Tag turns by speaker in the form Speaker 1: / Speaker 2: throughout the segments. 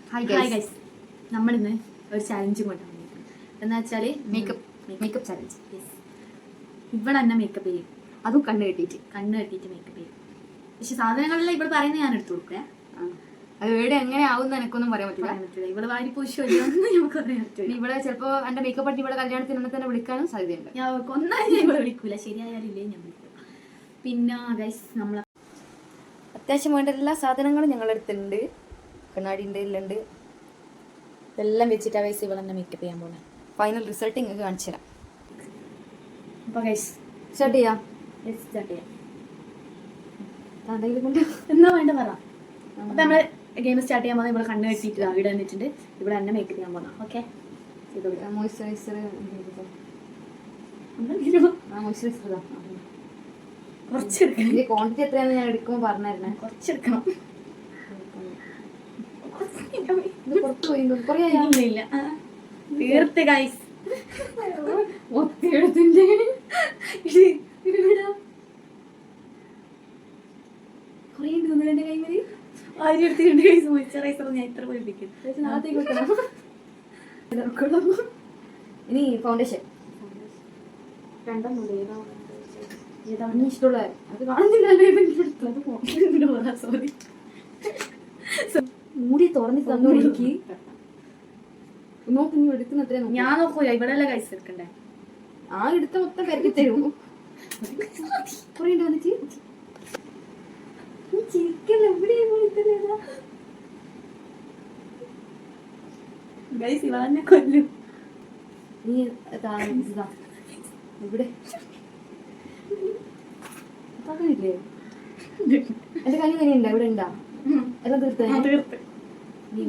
Speaker 1: Hi guys, നമ്മളിന്ന് ഒരു ചാലഞ്ചും കൊണ്ടാണ് എന്താ വെച്ചാൽ മേക്കപ്പ് ചാലഞ്ച്. ഇവിടെ തന്നെ മേക്കപ്പ് ചെയ്യും, അതും കണ്ണ് കെട്ടിയിട്ട് മേക്കപ്പ് ചെയ്യും. പക്ഷെ സാധനങ്ങളെല്ലാം ഇവിടെ പറയുന്നത് ഞാൻ എടുത്തു കൊടുക്കുക.
Speaker 2: അത് ഇവിടെ എങ്ങനെ ആവും എനിക്കൊന്നും പറയാൻ പറ്റില്ല.
Speaker 1: ഇവിടെ വാരി പൂശൊന്നും നമുക്ക് പറയാൻ പറ്റില്ല.
Speaker 2: ഇവിടെ ചിലപ്പോൾ എൻ്റെ മേക്കപ്പ് ആയിട്ട് ഇവിടെ കല്യാണത്തിന് തന്നെ വിളിക്കാനും സാധ്യതയുണ്ട്.
Speaker 1: ഞാൻ ഒന്നായി ഇവിടെ വിളിക്കൂല, ശരിയായാലില്ലേ ഞാൻ വിളിക്കും. പിന്നെ ഗൈസ്, നമ്മൾ
Speaker 2: അത്യാവശ്യം വേണ്ട എല്ലാ സാധനങ്ങളും ഞങ്ങളെടുത്തിട്ടുണ്ട്. കണ്ണാടിൻ്റെ എല്ലാം ഉണ്ട്.
Speaker 1: ഇതെല്ലാം വെച്ചിട്ടാണ് ഗൈസ് ഇവിടെ തന്നെ മേക്കപ്പ് ചെയ്യാൻ പോകുന്നത്.
Speaker 2: ഫൈനൽ റിസൾട്ട് നിങ്ങൾക്ക് കാണിച്ചു തരാം.
Speaker 1: അപ്പോൾ ഗൈസ്
Speaker 2: സ്റ്റാർട്ട് ചെയ്യാം.
Speaker 1: എന്നാ വേണ്ട പറ. അപ്പം നമ്മൾ ഗെയിം സ്റ്റാർട്ട് ചെയ്യാൻ പോകുന്നത് ഇവിടെ കണ്ണ് കെട്ടിയിട്ട് ഇവിടെ വന്നിട്ടുണ്ട്. ഇവിടെ തന്നെ മേക്കപ്പ് ചെയ്യാൻ പോകണം. Okay,
Speaker 2: moisturiser
Speaker 1: കുറച്ചെടുക്കണം.
Speaker 2: ക്വാണ്ടിറ്റി എത്രയാണെന്ന് ഞാൻ എടുക്കുമ്പോൾ പറഞ്ഞായിരുന്നേ.
Speaker 1: കുറച്ചെടുക്കണം.
Speaker 2: പുറത്ത് പോയി
Speaker 1: ഇല്ല തീർത്ത് ഗൈസ്.
Speaker 2: ഒത്തിയെടുത്തിൻ്റെ
Speaker 1: കുറേ ഉണ്ട് തോന്നുന്നു എൻ്റെ കൈമേൽ. ആരും എടുത്തിട്ടുണ്ട് ഗൈസ്. മോയ്സ്ചറൈസർ ഞാൻ ഇത്ര പഠിപ്പിക്കും.
Speaker 2: നാളത്തേക്ക് വെക്കണം. ഇനി ഫൗണ്ടേഷൻ ഏതാണ് ഇഷ്ടമുള്ള അത് കാണുന്നില്ലല്ലോ.
Speaker 1: സോറി,
Speaker 2: മൂടി തുറന്ന് തന്നു എനിക്ക്. നോക്ക്, നീ എടുക്കുന്ന എത്ര
Speaker 1: ഞാൻ നോക്കൂല. ഇവിടെ അല്ല ഗൈസ് എടുക്കണ്ടേ.
Speaker 2: ആ എടുത്ത മൊത്തം പെരക്കി തരും. കുറേ ഉണ്ട് വന്നിട്ട് ചിരിക്കല്ല. എവിടെയാ
Speaker 1: ഗൈസ് ഇവ തന്നെ കൊല്ലും.
Speaker 2: നീ ഇവിടെ പറഞ്ഞില്ലേ എന്റെ കൈ തന്നെ ഉണ്ടോ? ഇവിടെ ഉണ്ടാ എല്ലാം തീർത്ത് നീ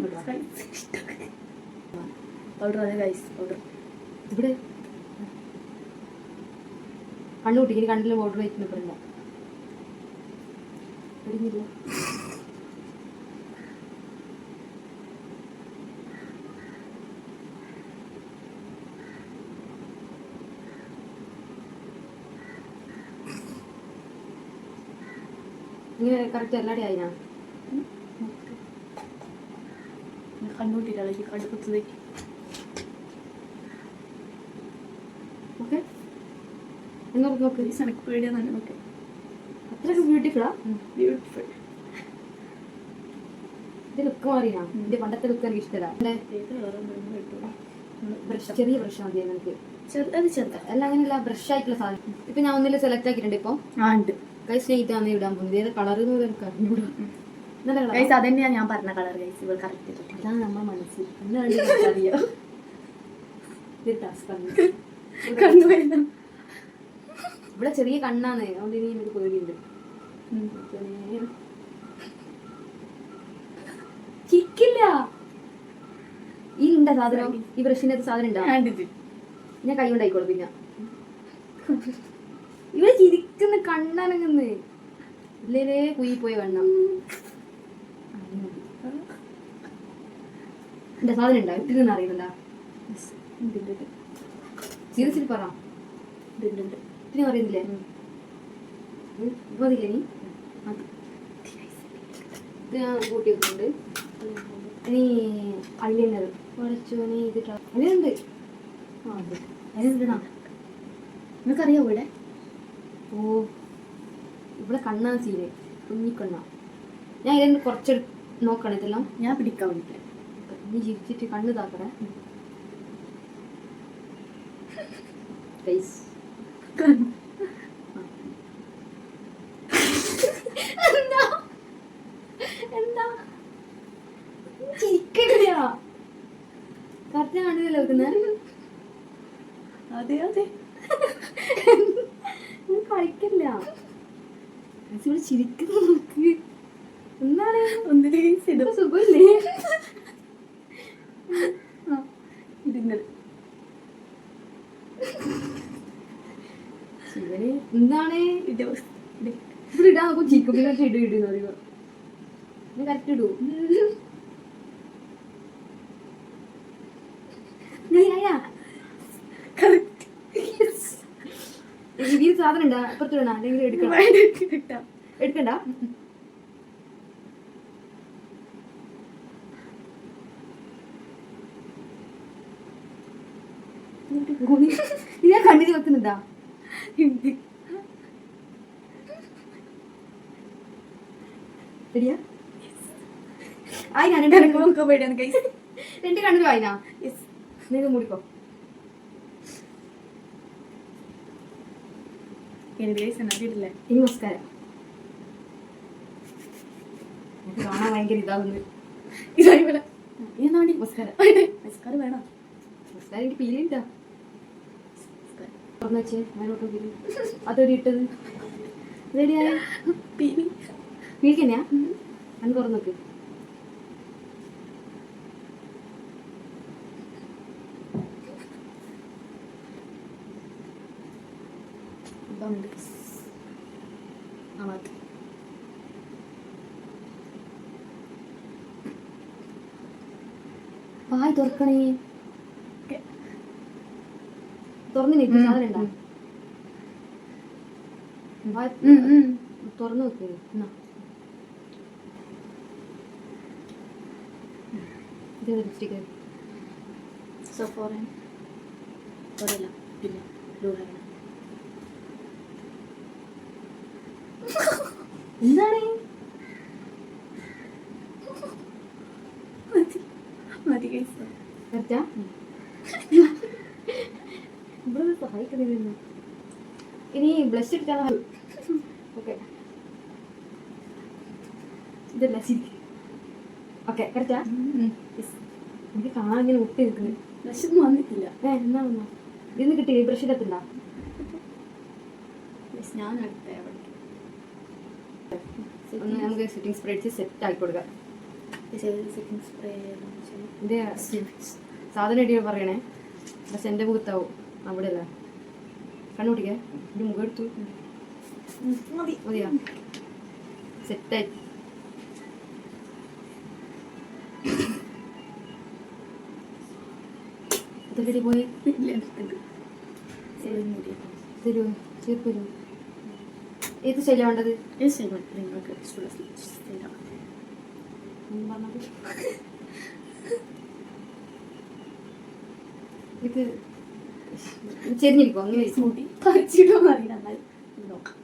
Speaker 1: പൗഡർ അതെ ഗൈസ്, പൗഡർ
Speaker 2: ഇവിടെ കണ്ണുകൂട്ടി. ഇനി കണ്ണിൽ പൗഡർ വയ്ക്കുന്ന ഇപ്പം ഇടുന്നില്ല. ഇങ്ങനെ കറക്റ്റ് എല്ലാടി ആയിനാ
Speaker 1: കണ്ണൂട്ടിട്ടാണ് കണ്ടു കുത്തുന്നത്.
Speaker 2: ഓക്കെ, എന്നോട് നോക്ക്.
Speaker 1: എനിക്ക് പേടിയാന്ന് നോക്കെ.
Speaker 2: അത്രയ്ക്ക് ബ്യൂട്ടിഫുള്ളാ.
Speaker 1: ബ്യൂട്ടിഫുൾ.
Speaker 2: ഇത് ലുക്ക് മാറിയാ. എന്റെ പണ്ടത്തെ ലുക്ക് എനിക്ക് ഇഷ്ടമല്ല. ചെറിയ ബ്രഷ് മതി എനിക്ക്. എല്ലാം അങ്ങനെയല്ല, ബ്രഷ് ആയിട്ടുള്ള സാധനം. ഇപ്പൊ ഞാൻ ഒന്നിൽ സെലക്ട് ആക്കിയിട്ടുണ്ട്. ഇപ്പൊ ഗൈസ് ഇതാണ് ഇടാൻ പോകുന്നത്. ഏത് കളർ എനിക്ക് അറിഞ്ഞൂടാ.
Speaker 1: ഗൈസ് അതന്നെയാ ഞാൻ പറഞ്ഞ കളർ ഗൈസ്. ഇവൾ കറക്റ്റ്
Speaker 2: അതാണ് നമ്മുടെ മനസ്സിൽ. അറിയാം. ഇവിടെ ചെറിയ കണ്ണാണ്, അതുകൊണ്ട് ഇനി എനിക്ക് പേടിയുണ്ട്. ചിക്കില്ല. ഈ ഉണ്ട സാധനം, ഈ ബ്രഷിന്റെ സാധനം ഉണ്ടാ. ഞാൻ കൈ കൊണ്ടായിക്കോളൂ. പിന്നെ ഇവിടെ ചിരിക്കുന്ന കണ്ണനങ്ങന്ന് ഇല്ലേ കുയി പോയ കണ്ണ. എന്റെ സാധനം ഉണ്ടാ ഇട്ടിരുന്ന് അറിയുന്നുണ്ടാ. സീരിയസ്ലി പറ, ഇട്ടിന് അറിയുന്നില്ലേ? മതില്ലേ നീ? ഇത് ഞാൻ കൂട്ടി വെക്കുന്നുണ്ട്. ഇനി ഐലൈനർ കുറച്ചോനെ ഇതിട്ടാ അതിനുണ്ട്. അതിനാ
Speaker 1: നിനക്കറിയാവോ ഇവിടെ?
Speaker 2: ഓ, ഇവിടെ കണ്ണാണ് സീരെ, കുഞ്ഞിക്കണ്ണ. ഞാൻ ഇതിന് കുറച്ച് നോക്കണം. ഇതെല്ലാം
Speaker 1: ഞാൻ പിടിക്കാൻ വേണ്ടിയിട്ട്.
Speaker 2: നീ ചിരിച്ചിട്ട് കണ്ണ് താക്കണേ. ഫേസ് എന്താ ചിരിക്കണില്ല. കറക്റ്റ് കണ്ടില്ലല്ലോ വെക്കുന്നത്.
Speaker 1: അതെ അതെ,
Speaker 2: കളിക്കില്ല. ഇവിടെ ചിരിക്കുന്ന നോക്ക്. എന്താണ്
Speaker 1: ഒന്നിനെ
Speaker 2: സുഖമില്ലേ?
Speaker 1: ഇതിങ്ങനെ
Speaker 2: ശിവന് എന്താണ് ഇവിടെ ഇടാൻ നോക്കും. ചിക്കും പിന്നെ ഇടുന്ന് പറയുക. കറക്റ്റ് ഇടൂ. ഈ സാധനം ഉണ്ടാ അപ്പുറത്ത് വേണം അല്ലെങ്കിൽ എടുക്കണ്ട. ഞാൻ കണ്ണിൽ വെക്കുന്നുണ്ടാ ശരിയാ ആയി ഞാൻ രണ്ട് കണ്ണിലും ആയിനാ നീ മൂടിക്കോ ഇനി നമസ്കാരം കാണാൻ ഭയങ്കര ഇതാവുന്നു നമസ്കാരം
Speaker 1: നമസ്കാരം വേണം
Speaker 2: നമസ്കാരം എനിക്ക് പീലിട്ടാ തുറന്നു വെച്ചേ അതിനോട്ട് പീലി അതൊരു ഇട്ടത് റെഡിയായ പീലിക്കന്നെയാ അന്ന് തുറന്നു നോക്ക്
Speaker 1: ഇതുണ്ട്
Speaker 2: വായി തുറക്കണേ തുറന്നു നിൽക്കും സാധനം ഉണ്ടാ തുറന്നു നോക്ക് ഇത് ലിപ്സ്റ്റിക്ക്
Speaker 1: സഫോറൻ കുറയില്ല പിന്നെ ബ്ലൂ ഹെവൻ
Speaker 2: എന്താണ്
Speaker 1: മതി
Speaker 2: കറക്റ്റാ ഇവിടെ സഹായിക്കണില്ല ഇനി ബ്ലഷ് എടുക്കാൻ ഓക്കെ ഇത് ബ്ലഷ് ഓക്കെ കറക്റ്റാ എനിക്ക് കാണാൻ ഇങ്ങനെ ഒട്ടി നിൽക്കുന്നു
Speaker 1: ബ്ലഷൊന്നും വന്നിട്ടില്ല
Speaker 2: എന്നാ വന്നാ ഇതൊന്ന് കിട്ടി ബ്രഷ് ഇടത്തുണ്ടോ
Speaker 1: ഞാൻ അടുത്ത
Speaker 2: ഒന്ന് നമുക്ക് സെറ്റിംഗ് സ്പ്രേ അടിച്ച് സെറ്റ് ആക്കി കൊടുക്കാം
Speaker 1: സെറ്റിംഗ് സ്പ്രേ
Speaker 2: എൻ്റെ സാധനം ഇടിയോ പറയണേ പക്ഷെ എൻ്റെ മുഖത്താവും അവിടെ അല്ല കണ്ണുപിടിക്കേ എൻ്റെ മുഖം എടുത്തു മതിയാ സെറ്റായി അതൊക്കെ പോയി തരുമോ ചേർപ്പ് തരുമോ ഏത് ശൈലം വേണ്ടത്
Speaker 1: നിങ്ങൾക്ക്
Speaker 2: പറഞ്ഞത് ഇത് ചെരിഞ്ഞിരിക്കും അങ്ങനെ
Speaker 1: മുടി പറിച്ചിടുമെന്ന് അറിയില്ല എന്നാൽ നോക്കാം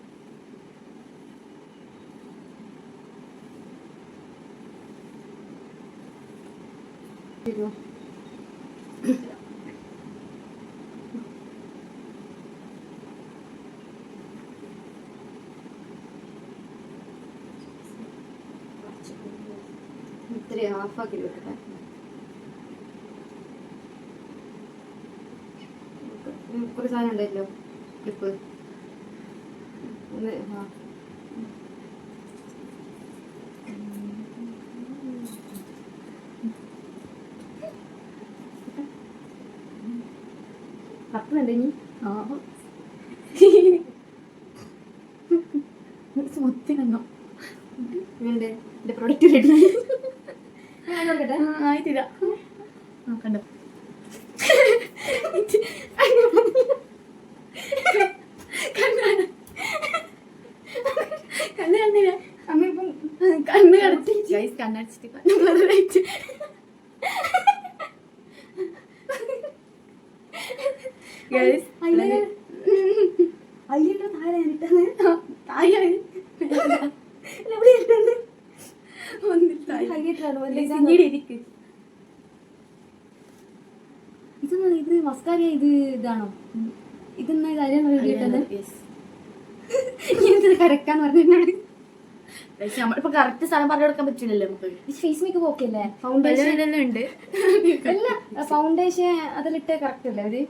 Speaker 2: ഇത്തിരി ഹാഫാക്കി വെക്കട്ടെ കുറേ സാധനം ഉണ്ടായല്ലോ ക്ലിപ്പ് ഒന്ന് ആ കത്തുന്നുണ്ട് ഇനി
Speaker 1: മൊത്തം
Speaker 2: വേണ്ടേ എൻ്റെ പ്രൊഡക്റ്റ് റെഡി നോക്കട്ടെ
Speaker 1: ആയിട്ടില്ല കണ്ടോ കണ്ണ് കണ്ടില്ല അമ്മ ഇപ്പം കണ്ണ് കടത്തി കണ്ണടിച്ചിട്ട് കണ്ണു
Speaker 2: ഇതൊന്നും ഇത് മസ്കാരിയ ഇത് ഇതാണോ ഇതൊന്നും കാര്യം കിട്ടുന്നത് ഇത് കറക്റ്റാന്ന് പറഞ്ഞിട്ടുണ്ട്
Speaker 1: നമ്മളിപ്പോ കറക്റ്റ് സ്ഥലം പറഞ്ഞു കൊടുക്കാൻ പറ്റില്ലല്ലോ നമുക്ക്
Speaker 2: ഫേസ് മേക്കപ്പ് ഓക്കെ അല്ലേ ഫൗണ്ടേഷൻ
Speaker 1: ഉണ്ട്
Speaker 2: അല്ല ഫൗണ്ടേഷൻ അതിലിട്ട് കറക്റ്റ് അല്ലേ അവര്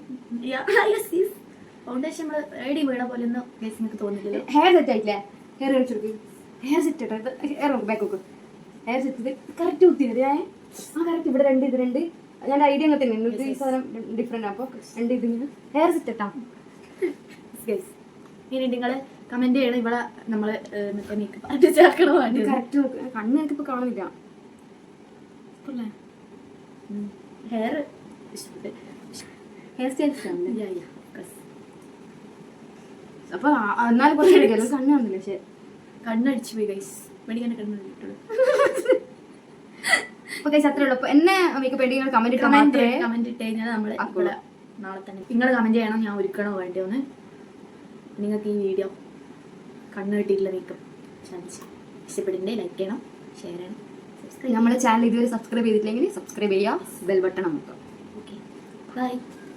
Speaker 1: ഫൗണ്ടേഷൻ നമ്മള് റെഡി വീണ പോലെ ഒന്നും ഫേസ് എനിക്ക് തോന്നില്ലല്ലോ
Speaker 2: ഹെയർ സെറ്റ് ആയിട്ടില്ലേ ഹെയർ കളിച്ചെടുക്ക് ഹെയർ സെറ്റ് ഇട്ടോ ഹെയർ ബാക്ക് നോക്ക് ഹെയർ സെറ്റ് ഇത് കറക്റ്റ് കുത്തിയത് ആ കറക്റ്റ് ഇവിടെ രണ്ട് ഇത് രണ്ട് ഞാൻ ഐഡിയ അങ്ങനെ തന്നെ ഇത് ഈ സാധനം ഡിഫറെന്റ് അപ്പോൾ രണ്ട് ഇത് ഹെയർ സെറ്റ് ഇട്ടാ
Speaker 1: ഇനി നിങ്ങള് കമന്റ് ചെയ്യണം ഇവിടെ നമ്മള് മറ്റേ മേക്കപ്പ് അത് ചേർക്കണോ
Speaker 2: കറക്റ്റ് നോക്ക് കണ്ണ് എനിക്കിപ്പോ കാണുന്നില്ല
Speaker 1: ഹെയർ
Speaker 2: ഹെയർ സ്റ്റൈൽ ഇഷ്ടമാണ് അപ്പൊ എന്നാലും കുറച്ച് എടുക്കല്ലോ കണ്ണ് കാണുന്നില്ല പക്ഷെ
Speaker 1: കണ്ണടിച്ചു പോയി ഗൈസ് മേടിക്കാൻ കണ്ണു
Speaker 2: അപ്പൊ ഗൈസ് അത്രേ ഉള്ളൂ. അപ്പൊ എന്നെ മേക്കപ്പ് പെയിന്റിങ്ങൾ കമന്റ്
Speaker 1: കമന്റ് ഇട്ട് കഴിഞ്ഞാൽ നമ്മള് ഇവിടെ നാളെ തന്നെ. നിങ്ങൾ കമൻറ്റ് ചെയ്യണം ഞാൻ ഒരുക്കണോ വേണ്ടിയോന്ന്. നിങ്ങൾക്ക് ഈ വീഡിയോ കണ്ണ് കെട്ടിയിട്ടുള്ള മേക്കപ്പ് ചാലഞ്ച് ഇഷ്ടപ്പെടുന്നുണ്ടെങ്കിൽ ലൈക്ക് ചെയ്യണം, ഷെയർ ചെയ്യണം, സബ്സ്ക്രൈബ്.
Speaker 2: നമ്മളെ ചാനൽ ഇതുവരെ സബ്സ്ക്രൈബ് ചെയ്തിട്ടില്ലെങ്കിൽ സബ്സ്ക്രൈബ് ചെയ്യുക, ബെൽ ബട്ടൺ അമർത്തുക.
Speaker 1: Okay, by.